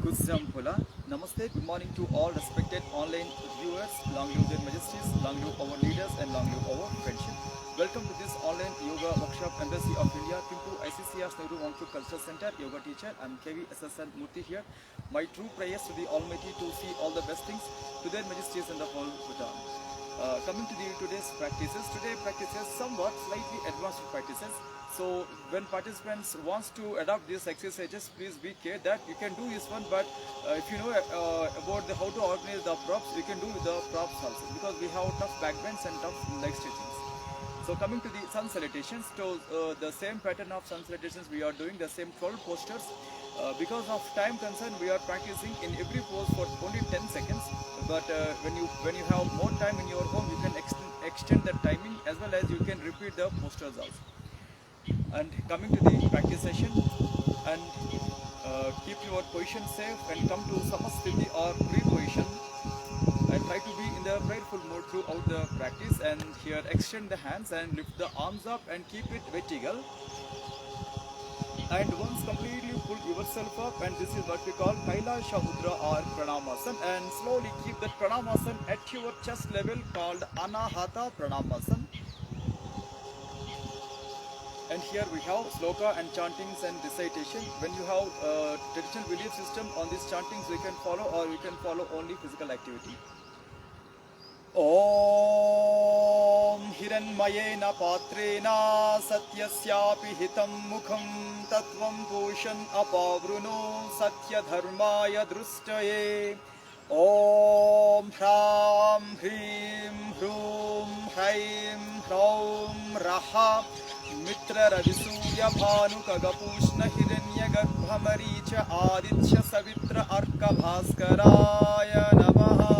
Guzzampula. Namaste, good morning to all respected online viewers. Long live their majesties, long live our leaders, and long live our friendship. Welcome to this online yoga workshop, Embassy of India, Timpu ICCR Nehru Wangchuk Cultural Center, yoga teacher. I'm KVSSN Murthy here. My true prayers to the Almighty to see all the best things to their majesties and the whole Bhutan. Coming to today's practices. Today practices somewhat slightly advanced practices. So when participants wants to adopt these exercises, please be care that you can do this one, but if you know about how to organize the props, you can do the props also, because we have tough back bends and tough leg stretchings. So coming to the sun salutations, so the same pattern of sun salutations we are doing, the same 12 postures. Because of time concern, we are practicing in every pose for only 10 seconds. But when you have more time in your home, you can extend the timing, as well as you can repeat the postures also. And coming to the practice session, and keep your position safe and come to Samasthiti or breathe position, and try to be in the prayerful mode throughout the practice. And here extend the hands and lift the arms up and keep it vertical. And once completely pull yourself up, and this is what we call Kailasha Mudra or Pranamasan, and slowly keep that Pranamasan at your chest level, called Anahata Pranamasan. And here we have sloka and chantings and recitation. When you have traditional belief system on these chantings, we can follow, or we can follow only physical activity. Om Hiranmayena Patrena Satyasyapi Hitam Mukham Tatvam Pushan Apavruno Satya Dharmaya Drustaye. Om Hram Hrim Hrum Hraim Hraum Raha Mitra Ravisuya Bhanu Kagapushna Hiranya Garbhamaricha Aditya Savitra Arka Bhaskaraya Namaha.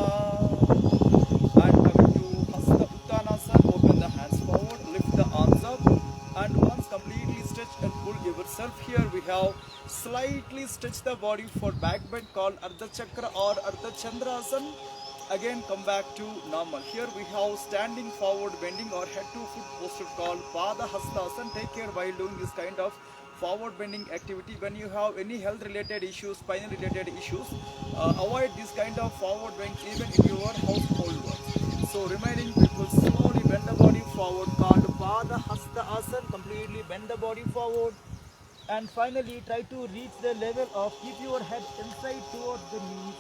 And coming to Hasta Uttanasana, open the hands forward, lift the arms up, and once completely stretch and pull yourself. Here we have slightly stretch the body for back bend, called Ardha Chakra or Ardha Chandrasana. Again come back to normal. Here we have standing forward bending or head to foot posture called Pada Hastasana. Take care while doing this kind of forward bending activity. When you have any health related issues, spinal related issues, avoid this kind of forward bend even in your household work. So remaining people, slowly bend the body forward, called Pada Hasta Asana. Completely bend the body forward, and finally try to reach the level of keep your head inside towards the knees,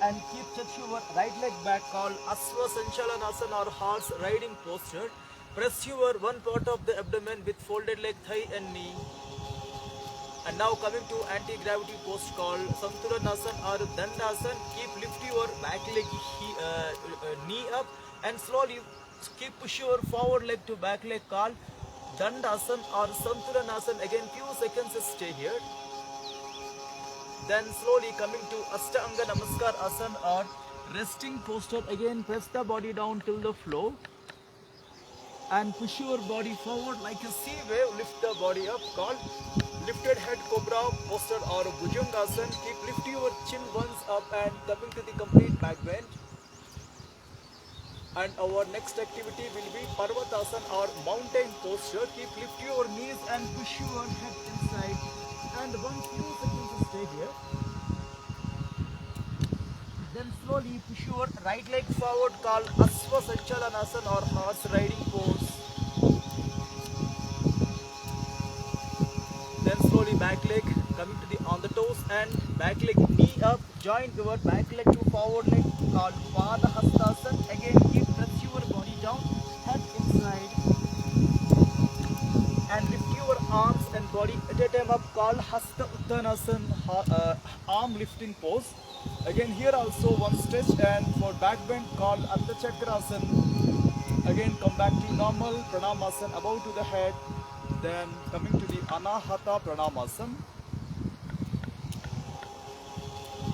and keep touch your right leg back, called Asva Sanchalanasana or horse riding posture. Press your one part of the abdomen with folded leg, thigh and knee. And now coming to anti-gravity pose called Santulanasana or Dandasana. Keep lift your back leg knee up, and slowly keep push your forward leg to back leg, called Dandasana or Santulanasana. Again few seconds stay here. Then slowly coming to Ashtanga Namaskar Asana or resting posture. Again press the body down till the floor, and push your body forward like a sea wave. Lift the body up, called lifted head cobra posture or Bhujangasana. Keep lift your chin once up and coming to the complete back bend. And our next activity will be Parvatasana or mountain posture. Keep lift your knees and push your head inside, and one few seconds stay here. Then slowly push your right leg forward, called Asva Sanchalanasana or horse riding pose. Then slowly back leg coming to the on the toes, and back leg knee up. Join your back leg to forward leg, called Pada Hastasana. Again keep press your body down, head inside, and lift your arms and body at a time up, called Hasta Uttanasana, arm lifting pose. Again here also one stretch, and for back bend called Ardha Chakrasana. Again come back to normal Pranamasana, above to the head. Then coming to the Anahata Pranamasana.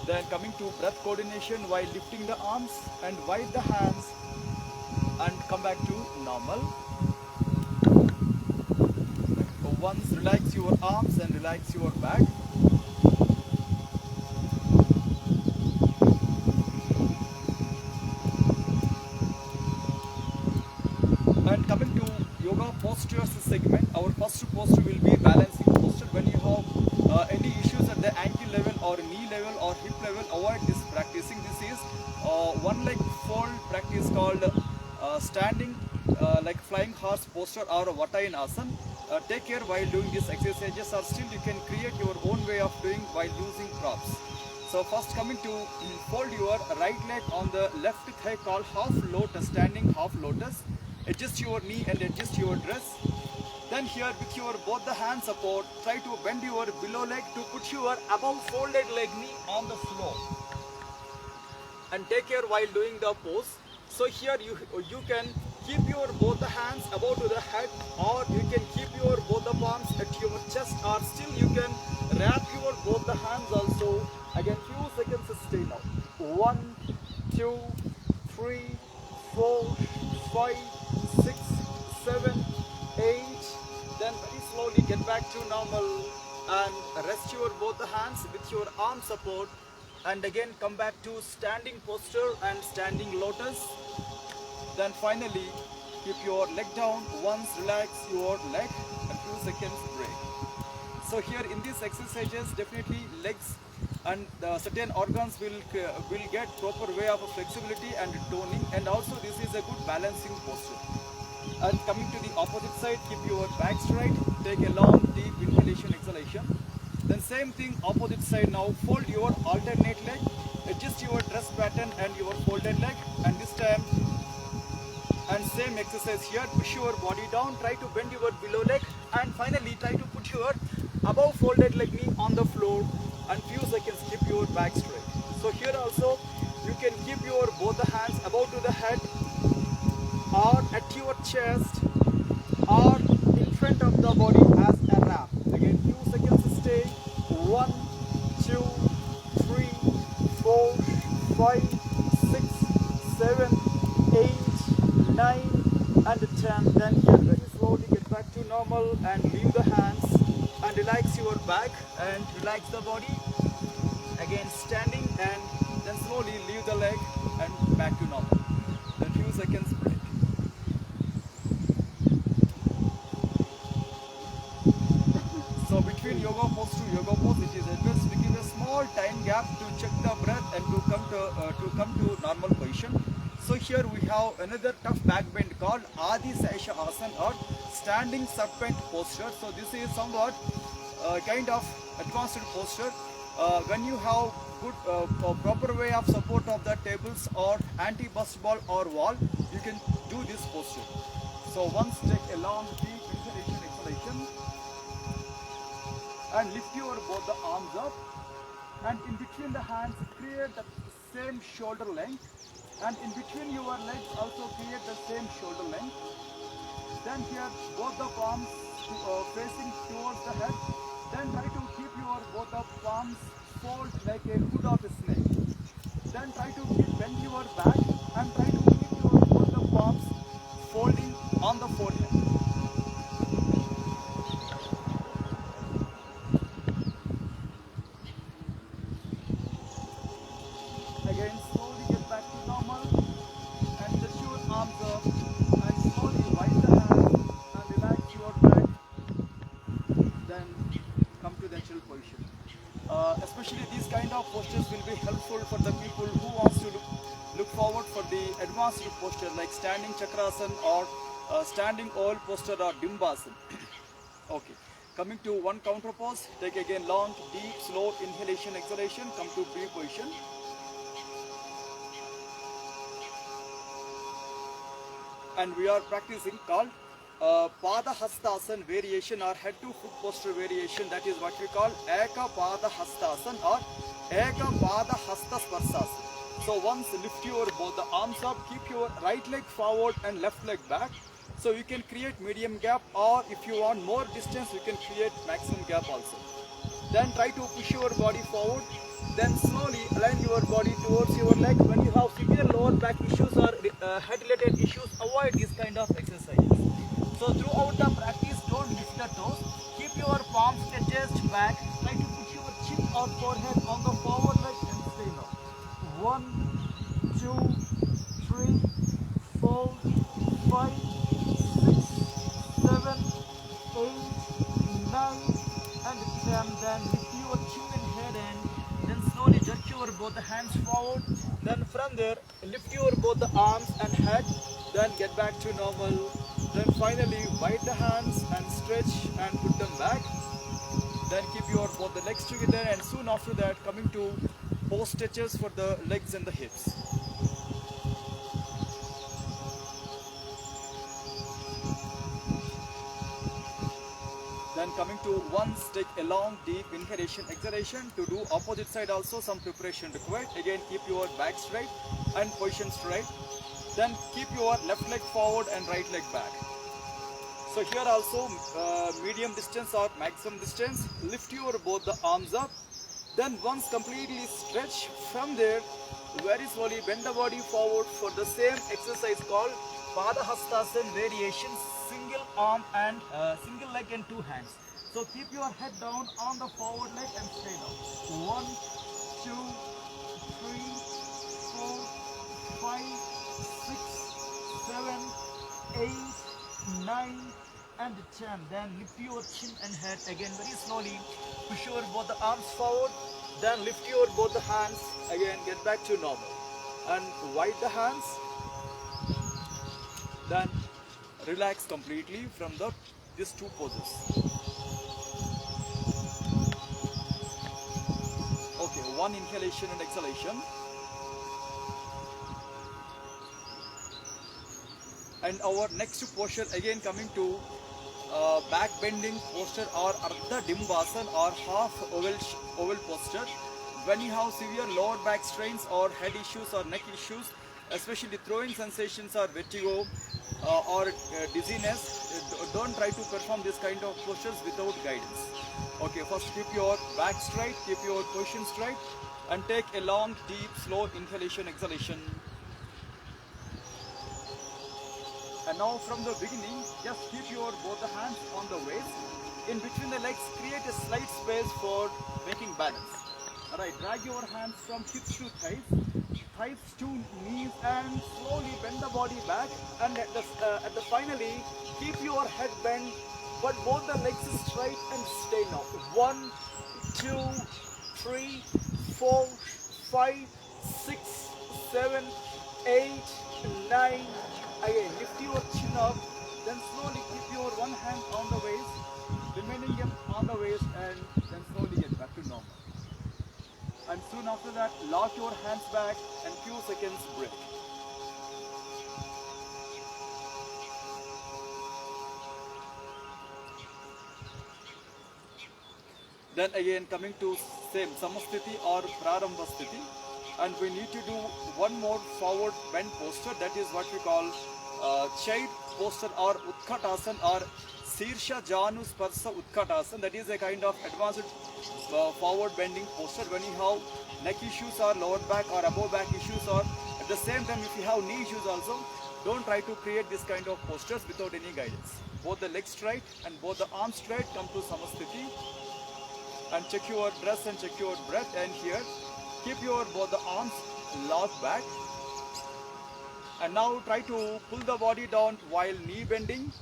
Then coming to breath coordination while lifting the arms, and wide the hands, and come back to normal. Once relax your arms and relax your back. And coming to yoga postures segment, our first posture will be balancing posture. When you have any issues at the ankle level one leg fold practice called standing like flying horse posture or Vatayana. Take care while doing these exercises, or still you can create your own way of doing while using props. So first coming to fold your right leg on the left thigh called half lotus, standing half lotus. Adjust your knee and adjust your dress. Then here with your both the hands support, try to bend your below leg to put your above folded leg knee on the floor. And take care while doing the pose. So here you can keep your both the hands above to the head, or you can keep your both the palms at your chest, or still you can wrap your both the hands also. Again few seconds stay now. 1, 2, 3, 4, 5, 6, 7, 8. Then very slowly get back to normal and rest your both the hands with your arm support, and again come back to standing posture and standing lotus. Then finally keep your leg down. Once relax your leg and few seconds break. So here in these exercises definitely legs and certain organs will get proper way of flexibility and toning, and also this is a good balancing posture. And coming to the opposite side, keep your back straight, take a long deep inhalation exhalation. Then same thing opposite side. Now fold your alternate leg, adjust your dress pattern and your folded leg, and this time and same exercise here, push your body down, try to bend your below leg, and finally try to put your above folded leg knee on the floor, and few seconds keep your back straight. So here also you can keep your both the hands above to the head, or at your chest, or in front of the body as a wrap. Again few seconds stay. 1, 2, 3, 4, 5, 6, 7, 8, 9 and 10. Then here very slowly get back to normal and leave the hands and relax your back and relax the body. Again standing, and then slowly leave the leg and back to normal. Then few seconds break. So between yoga pose to yoga pose, it is always taking a small time gap to check the breath and to come to normal position. So here we have another tough back bend called Adi Sesha Asana or standing Subpaint posture. So this is somewhat kind of advanced posture. When you have good proper way of support of the tables or anti-bust ball or wall, you can do this posture. So once take a long deep inhalation exhalation and lift your both the arms up, and in between the hands create the same shoulder length, and in between your legs also create the same shoulder length. Then here both the palms facing towards the head. Then try to keep your both the palms fold like a hood of a snake. Then try to bend your back and try to keep your both the palms folding on the forehead. Again slowly get back to normal and just your arms up and slowly wide the hands and relax your back. Then come to the chill position. Especially these kind of postures will be helpful for the people who wants to look forward for the advanced posture like standing chakrasana or standing oil posture or dimbasana. Okay, coming to one counter pose, take again long, deep, slow inhalation, exhalation, come to B position. And we are practicing called Pada Hastasana variation or head to foot posture variation. That is what we call Eka Pada Hastasana or Eka Pada Hasta Sparsasana. So once lift your both the arms up, keep your right leg forward and left leg back. So you can create medium gap, or if you want more distance you can create maximum gap also. Then try to push your body forward. Then slowly align your body towards your leg. When you have severe lower back issues or head related issues, avoid this kind of exercises. So throughout the practice, don't lift the toes. Keep your palms stretched back. Try to put your chin or forehead on the forward leg and stay now. 1, 2, 3, 4, 5, 6, 7, 8, 9 and 10. Then lift your chin and head and then slowly jerk your both the hands forward. Then from there, lift your both the arms and head, then get back to normal. Then finally, bite the hands and stretch and put them back. Then keep your both the legs together, and soon after that, coming to pose stretches for the legs and the hips. Then coming to once, take a long deep inhalation, exhalation. To do opposite side also some preparation required. Again, keep your back straight and position straight. Then keep your left leg forward and right leg back. So here also medium distance or maximum distance. Lift your both the arms up. Then once completely stretch, from there very slowly bend the body forward for the same exercise called Padahastasana variation, single arm and single leg and two hands. So keep your head down on the forward leg and stay down. 1, 2, 3, 4, 5, 6, 7, 8, 9 and 10. Then lift your chin and head again very slowly. Push your both the arms forward. Then lift your both the hands. Again get back to normal. And wide the hands. Then relax completely from these two poses. Okay, one inhalation and exhalation. And our next posture again coming to back bending posture or Ardha Dimbasana or half oval posture. When you have severe lower back strains or head issues or neck issues, especially throwing sensations or vertigo or dizziness, don't try to perform this kind of postures without guidance. Okay, first keep your back straight, keep your position straight and take a long, deep, slow inhalation, exhalation. And now from the beginning, just keep your both the hands on the waist. In between the legs, create a slight space for making balance. Alright, drag your hands from hips to thighs, thighs to knees, and slowly bend the body back. And at the finally, keep your head bent, but both the legs straight and stay now. 1, 2, 3, 4, 5, 6, 7, 8, 9. Again, lift your chin up, then slowly keep your one hand on the waist, remaining on the waist, and then slowly get back to normal. And soon after that, lock your hands back and few seconds break. Then again coming to same Samasthiti or Prarambha Sthiti, and we need to do one more forward bend posture, that is what we call Chair posture or Utkatasana or Sirsha Janu Sparsa Utkatasana. That is a kind of advanced forward bending posture when you have neck issues or lower back or above back issues, or at the same time if you have knee issues also. Don't try to create this kind of postures without any guidance. Both the legs straight and both the arms straight. Come to Samasthiti and check your dress and check your breath. And here keep your both the arms locked back. And now try to pull the body down while knee bending.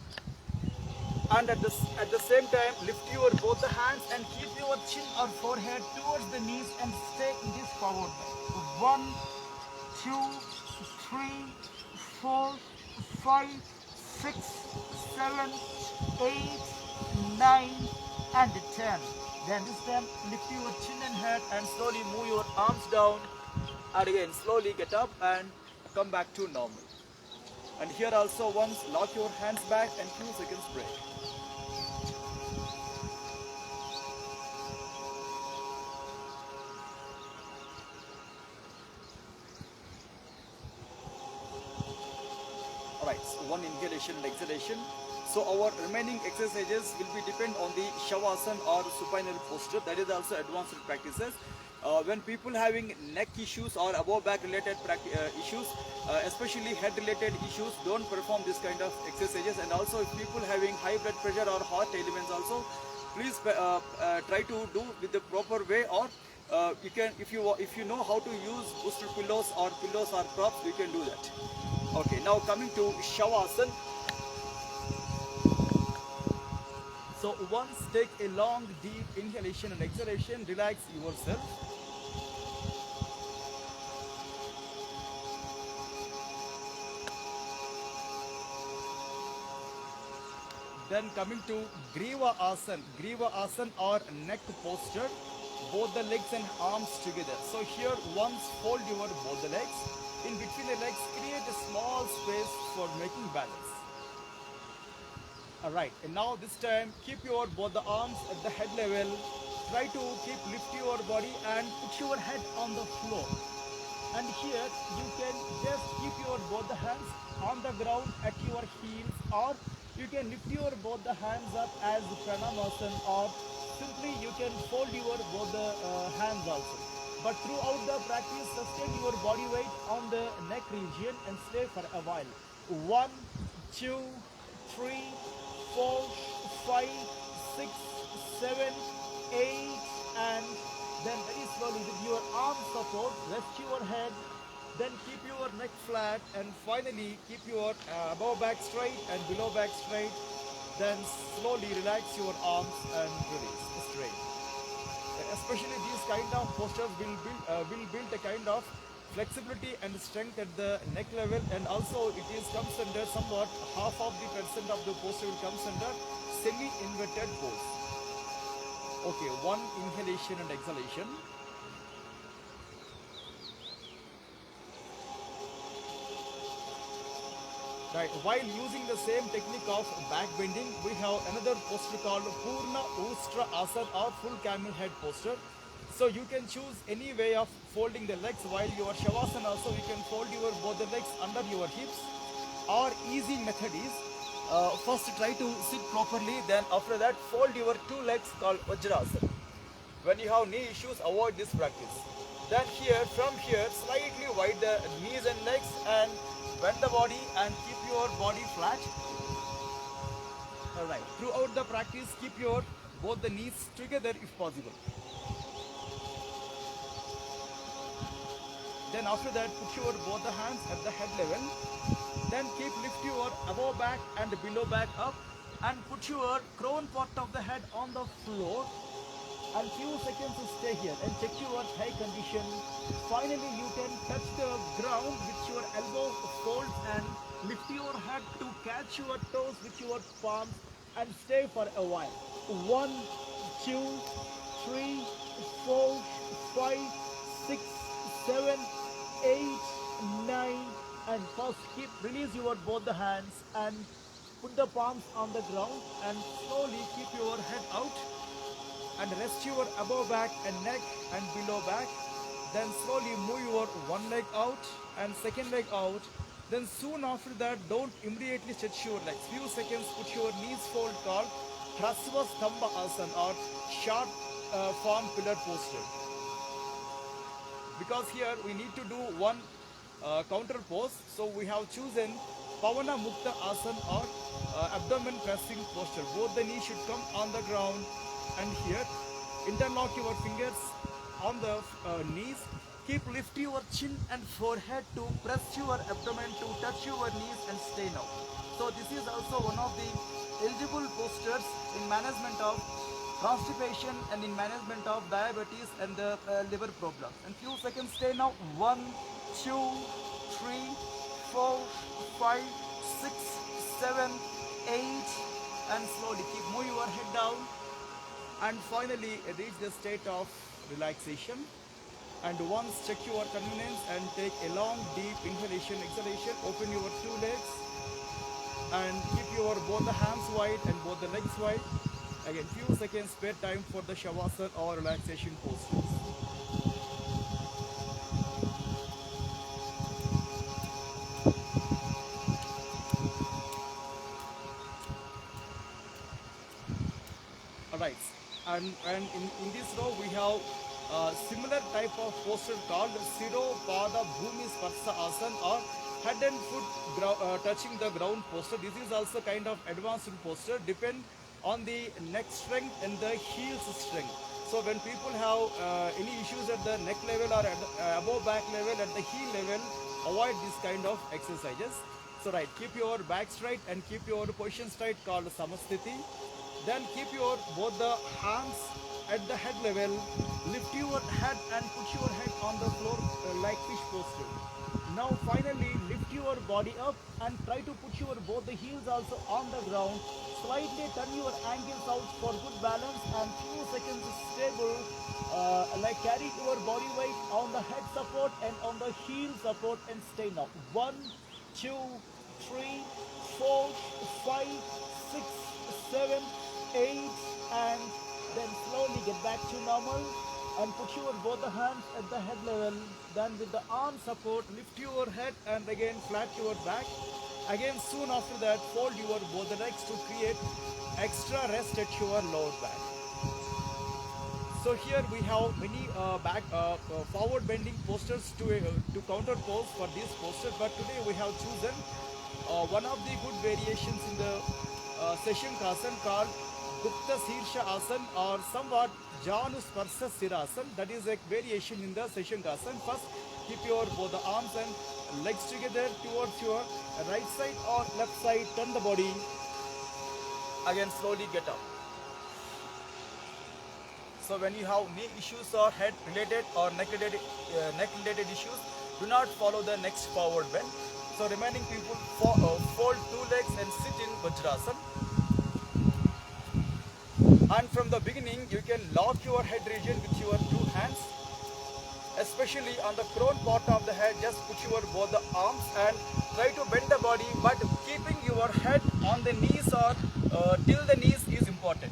And at the same time, lift your both the hands and keep your chin or forehead towards the knees and stay in this forward bend. 1, 2, 3, 4, 5, 6, 7, 8, 9, and 10. Then this time, lift your chin and head and slowly move your arms down. And again, slowly get up and come back to normal. And here also once lock your hands back and few seconds break. Alright, so one inhalation and exhalation. So our remaining exercises will be depend on the Shavasana or supinal posture. That is also advanced practices. When people having neck issues or above back related issues, especially head related issues, don't perform this kind of exercises. And also if people having high blood pressure or heart elements also, please try to do with the proper way, or you can, if you know how to use booster pillows or props, you can do that. Okay, now coming to Shavasana. So once take a long deep inhalation and exhalation, relax yourself. Then coming to Griva Asana or neck posture, both the legs and arms together. So here once fold your both the legs. In between the legs, create a small space for making balance. Alright, and now this time keep your both the arms at the head level. Try to lift your body and put your head on the floor. And here you can just keep your both the hands on the ground at your heels, or you can lift your both the hands up as Pranamasana, or simply you can fold your both the hands also. But throughout the practice, sustain your body weight on the neck region and stay for a while. 1, 2, 3, 4, 5, 6, 7, 8, and then very slowly with your arm support, rest your head, then keep your neck flat, and finally keep your above back straight and below back straight. Then slowly relax your arms and release straight. Especially these kind of postures will build a kind of flexibility and strength at the neck level, and also it is comes under somewhat half of the percent of the posture will comes under semi-inverted pose. Okay, one inhalation and exhalation. Right, while using the same technique of back bending, we have another posture called Purna Ustra Asana or full camel head posture. So you can choose any way of folding the legs. While your Shavasana also, you can fold your both the legs under your hips, or easy method is first try to sit properly, then after that fold your two legs called Vajrasana. When you have knee issues, avoid this practice. Then from here slightly wide the knees and legs and bend the body and keep your body flat. Alright, throughout the practice keep your both the knees together if possible. Then after that put your both the hands at the head level. Then lift your above back and below back up, and put your crown part of the head on the floor, and few seconds to stay here and check your thigh condition. Finally you can touch the ground with your elbow folds and lift your head to catch your toes with your palms and stay for a while. 1, 2, 3, 4, 5, 6, 7, 8, 9, and first release your both the hands and put the palms on the ground, and slowly keep your head out and rest your above back and neck and below back. Then slowly move your one leg out and second leg out. Then soon after that, don't immediately stretch your legs. Few seconds, put your knees fold called Hrasva Stamba Asana or short form pillar posture. Because here we need to do one counter pose, so we have chosen Pavana Mukta Asana or abdomen pressing posture. Both the knees should come on the ground, and here interlock your fingers on the knees. Lift your chin and forehead to press your abdomen to touch your knees and stay now. So this is also one of the eligible postures in management of constipation and in management of diabetes and the liver problems. And few seconds stay now. 1, 2, 3, 4, 5, 6, 7, 8, and slowly move your head down, and finally reach the state of relaxation. And once check your convenience and take a long deep inhalation, exhalation. Open your two legs and keep your both the hands wide and both the legs wide. Again, few seconds spare time for the Shavasana or relaxation postures. Alright, and in this row we have similar type of posture called Siro Pada Bhumi Sparsa Asana or head and foot touching the ground posture. This is also kind of advanced posture, depend on the neck strength and the heels strength. So when people have any issues at the neck level or at the above back level, at the heel level, avoid this kind of exercises. So right, keep your back straight and keep your position straight called Samasthiti. Then keep your both the hands at the head level. Lift your head and put your head on the floor like fish posture. Now finally lift your body up and try to put your both the heels also on the ground. Slightly turn your ankles out for good balance and few seconds stable. Like carry your body weight on the head support and on the heel support and stay now. 1, 2, 3, 4, 5, 6, 7, 8 and then slowly get back to normal and put your both the hands at the head level. Then with the arm support, lift your head and again flat your back. Again soon after that, fold your both the legs to create extra rest at your lower back. So here we have many forward bending postures to counter pose for this posture, but today we have chosen one of the good variations in the session Kasan called Gupta Sirsha Asan or somewhat Janu Sparsa Sirasan. That is a variation in the session Kasan. First, keep your both the arms and legs together towards your right side or left side. Turn the body. Again, slowly get up. So when you have knee issues or head related or neck related issues, do not follow the next forward bend. So remaining people fold two legs and sit in Vajrasan. And from the beginning, you can lock your head region with your two hands, especially on the crown part of the head. Just put your both the arms and try to bend the body, but keeping your head on the knees or till the knees is important.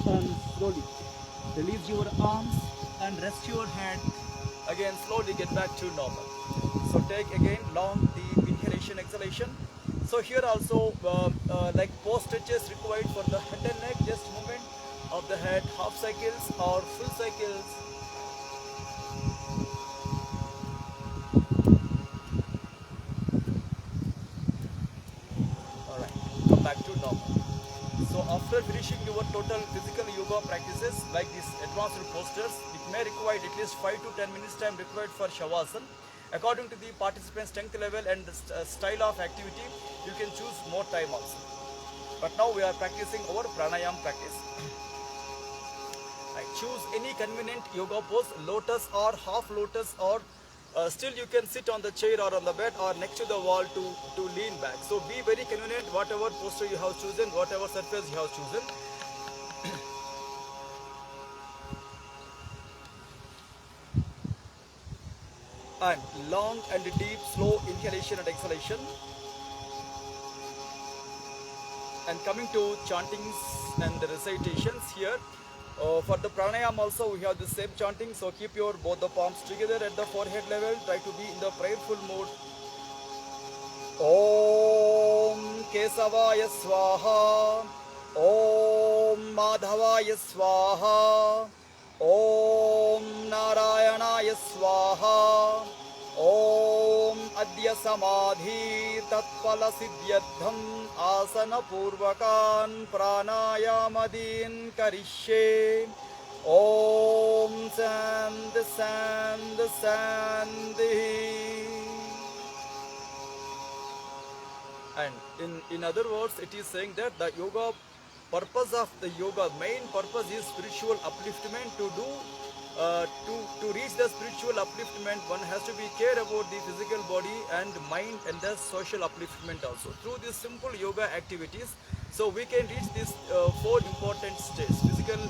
And slowly release your arms and rest your head. Again slowly get back to normal. So take again long deep inhalation exhalation. So here also like pose stretches required for the head and neck, just movement of the head, half cycles or full cycles. Alright, come back to normal. So after finishing your total physical yoga practices like these advanced postures, it may require at least 5 to 10 minutes time required for Shavasana. According to the participant's strength level and the style of activity, you can choose more time also. But now we are practicing our pranayama practice. Right. Choose any convenient yoga pose, lotus or half lotus, or still you can sit on the chair or on the bed or next to the wall to lean back. So be very convenient whatever posture you have chosen, whatever surface you have chosen. And long and deep slow inhalation and exhalation. And coming to chantings and the recitations here. For the pranayama also we have the same chanting, so keep your both the palms together at the forehead level. Try to be in the prayerful mode. Om Kesavaya Swaha, Om Madhavaya Swaha, Om Narayanaya Swaha, Om Adya Samadhi Tatpala Siddhyadham Asana Purvakan Pranayamadin Karishye. Om Sandhi Sandhi Sandhi. And in other words, it is saying that the yoga purpose of the yoga, main purpose is spiritual upliftment. To reach the spiritual upliftment, one has to be care about the physical body and mind and the social upliftment also. Through these simple yoga activities, so we can reach these four important states: physical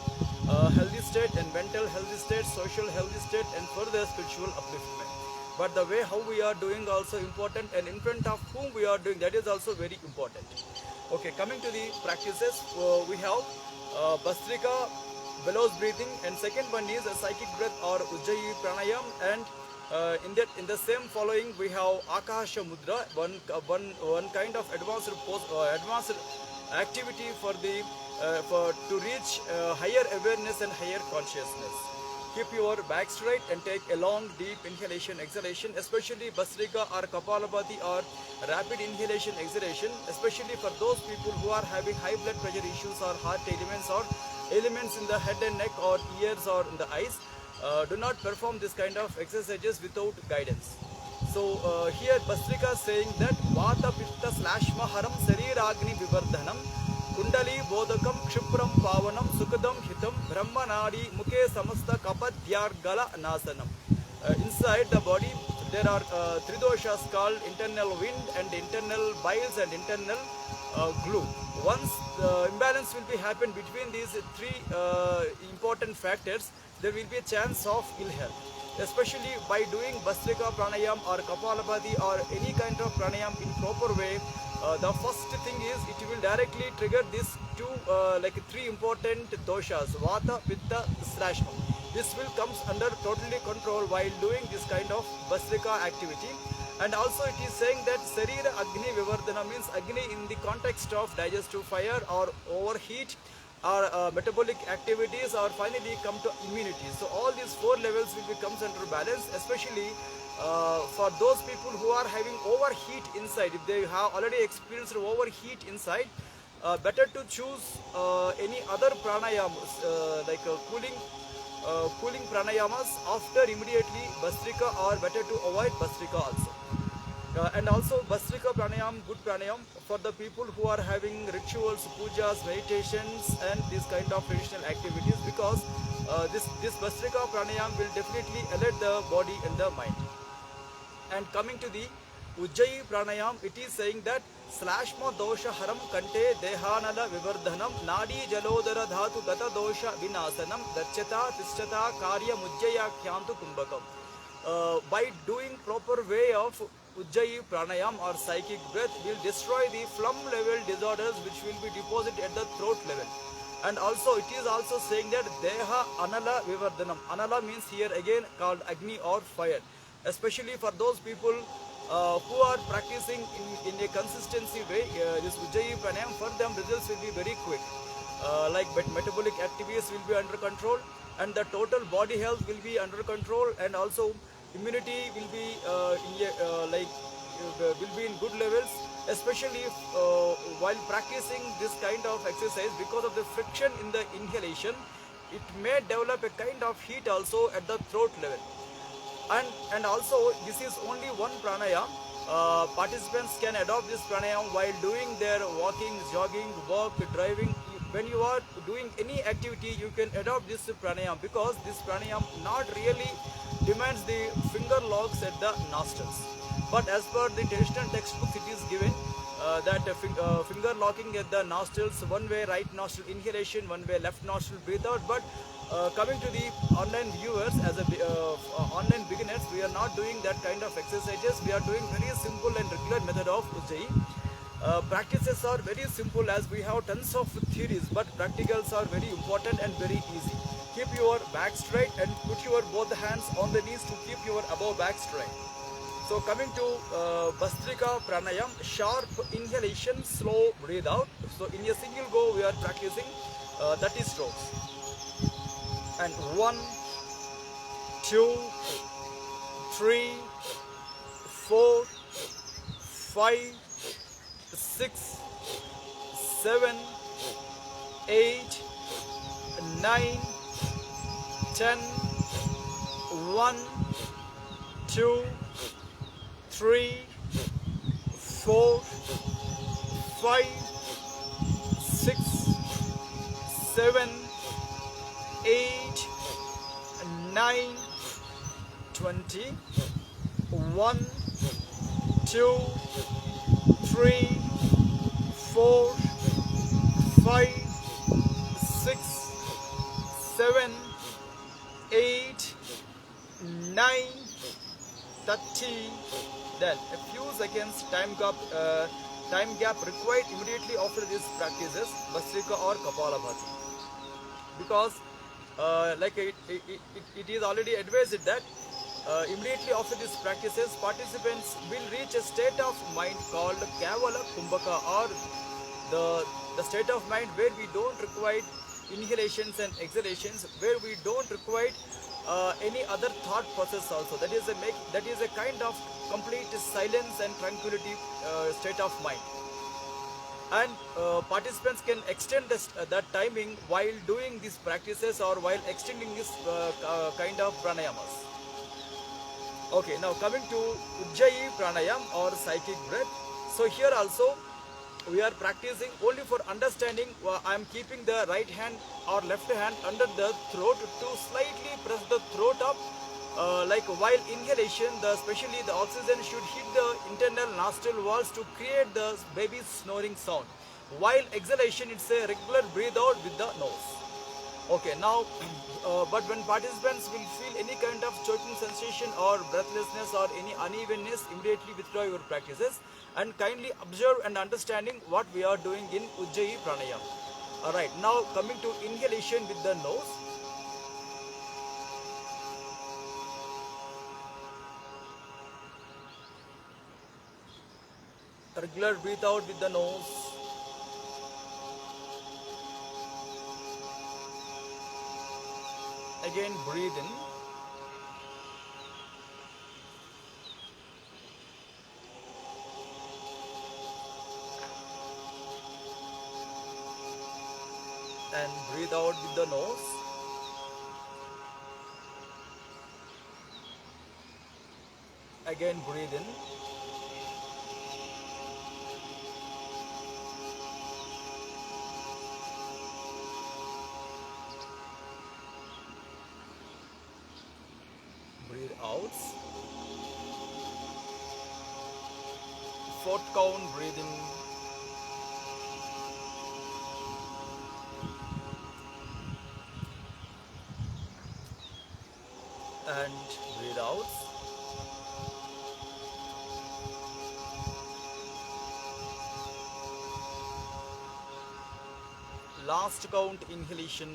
healthy state and mental healthy state, social healthy state, and further spiritual upliftment. But the way how we are doing also important, and in front of whom we are doing, that is also very important. Okay, coming to the practices, we have Bhastrika, bellows breathing, and second one is a psychic breath or Ujjayi Pranayama, and in the same following we have Akasha Mudra, one kind of advanced activity for to reach higher awareness and higher consciousness. Keep your back straight and take a long deep inhalation exhalation, especially Bhastrika or Kapalabhati or rapid inhalation exhalation, especially for those people who are having high blood pressure issues or heart elements or elements in the head and neck or ears or in the eyes. Do not perform this kind of exercises without guidance. here Bastrika is saying that Vata Pitta Slashma Haram Sariragni Vivardhanam Kundali Bodhakam Kshipram Pavanam Sukadam Hitam Brahmanadi Mukhe Samasta Kapadyargala Nasanam. Inside the body there are three doshas called internal wind and internal biles and internal glue. Once the imbalance will be happen between these three important factors, there will be a chance of ill health. Especially by doing Bastrika Pranayam or Kapalabhati or any kind of pranayam in proper way, the first thing is it will directly trigger these two three important doshas, Vata, Pitta, Slashma. This will comes under totally control while doing this kind of Bastrika activity. And also it is saying that Sarira Agni Vivardhana means Agni in the context of digestive fire or overheat or metabolic activities or finally come to immunity. So all these four levels will be comes under balance, especially for those people who are having overheat inside. If they have already experienced overheat inside, better to choose any other pranayamas cooling pranayamas after immediately Bastrika, or better to avoid Bastrika also. And also Bastrika Pranayam, good pranayam for the people who are having rituals, pujas, meditations and these kind of traditional activities, because this Bastrika Pranayam will definitely alert the body and the mind. And coming to the Ujjayi Pranayam, it is saying that Slashma dosha haram kante dehanala vivardhanam nadi jalodara dhatu gata dosha vinasanam dachata tischata karya mujjaya kyantu kumbhakam. By doing proper way of Ujjayi Pranayam or psychic breath will destroy the phlegm level disorders which will be deposited at the throat level. And also it is also saying that Deha Anala Vivardhanam. Anala means here again called Agni or fire. Especially for those people who are practicing in a consistency way, this Ujjayi Pranayam, for them results will be very quick. But metabolic activities will be under control and the total body health will be under control, and also immunity will be will be in good levels, especially while practicing this kind of exercise. Because of the friction in the inhalation, it may develop a kind of heat also at the throat level. And also this is only one pranayam. Participants can adopt this pranayam while doing their walking, jogging, walk, driving. When you are doing any activity, you can adopt this pranayam, because this pranayam not really demands the finger locks at the nostrils. But as per the traditional textbooks, it is given that finger locking at the nostrils, one way right nostril inhalation, one way left nostril breathe out. But coming to the online viewers, as a online beginners, we are not doing that kind of exercises. We are doing very simple and regular method of Ujjayi. Practices are very simple, as we have tons of theories, but practicals are very important and very easy. Keep your back straight and put your both hands on the knees to keep your above back straight. So coming to Bastrika Pranayam, sharp inhalation, slow breathe out. So in a single go we are practicing 30 strokes. And 1, 2, 3, 4, 5, 6, 7, 8, 9, 10, 1, 2, 3, 4, 5, 6, 7, 8, 9, 20, 1, 2, 3, 4, 5, 6, 7, 8, 9, 30. Then a few seconds time gap required immediately after these practices, Bastrika or Kapalabhati. Because it is already advised that immediately after these practices, participants will reach a state of mind called Kavala Kumbhaka, or the state of mind where we don't require inhalations and exhalations, where we don't require any other thought process also. That is a kind of complete silence and tranquility state of mind. And participants can extend that timing while doing these practices or while extending this kind of pranayamas. Okay, now coming to Ujjayi Pranayama or psychic breath. So here also we are practicing only for understanding. I am keeping the right hand or left hand under the throat to slightly press the throat up. Like while inhalation, especially the oxygen should hit the internal nostril walls to create the baby's snoring sound. While exhalation, it's a regular breathe out with the nose. Okay, now, but when participants will feel any kind of choking sensation or breathlessness or any unevenness, immediately withdraw your practices and kindly observe and understanding what we are doing in Ujjayi Pranayama. Alright, now coming to inhalation with the nose. Regular breathe out with the nose. Again breathe in. And breathe out with the nose. Again breathe in. Breathe out. Fourth count, breathe in. And breathe out. Last count, inhalation.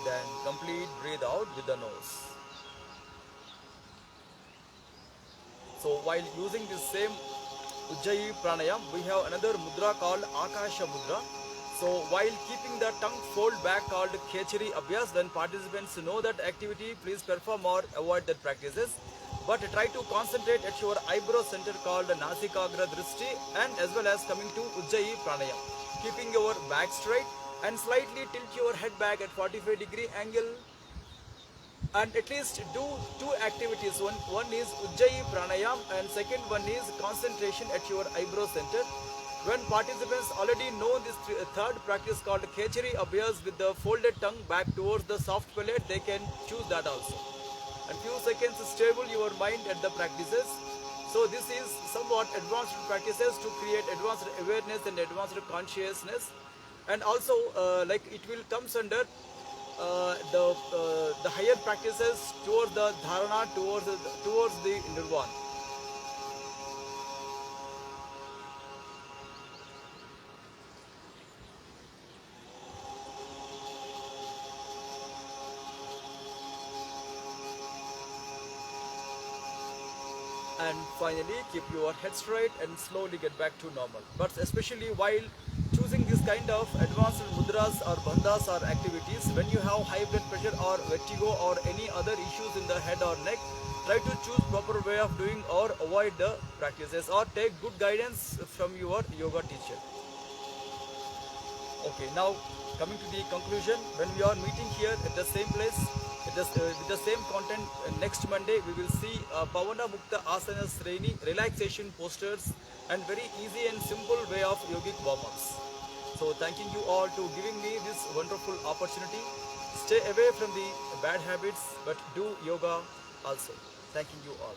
Then complete breathe out with the nose. So while using this same Ujjayi Pranayama, we have another mudra called Akasha Mudra. So while keeping the tongue fold back called Khechari Abhyas, when participants know that activity, please perform or avoid that practices. But try to concentrate at your eyebrow center called Nasikagra Drishti, and as well as coming to Ujjayi Pranayama. Keeping your back straight and slightly tilt your head back at 45-degree angle. And at least do two activities. One is Ujjayi Pranayama and second one is concentration at your eyebrow center. When participants already know this third practice called Khechari Abhyas with the folded tongue back towards the soft palate, they can choose that also. And few seconds stable your mind at the practices. So this is somewhat advanced practices to create advanced awareness and advanced consciousness. And also like it will comes under the higher practices towards the dharana, towards the nirvana. And finally keep your head straight and slowly get back to normal. But especially while choosing this kind of advanced mudras or bandhas or activities, when you have high blood pressure or vertigo or any other issues in the head or neck, try to choose proper way of doing or avoid the practices or take good guidance from your yoga teacher. Okay, now coming to the conclusion, when we are meeting here at the same place, with the same content, next Monday we will see Pavana Mukta Asana Sreni relaxation posters and very easy and simple way of yogic warm-ups. So thanking you all to giving me this wonderful opportunity. Stay away from the bad habits but do yoga also. Thanking you all.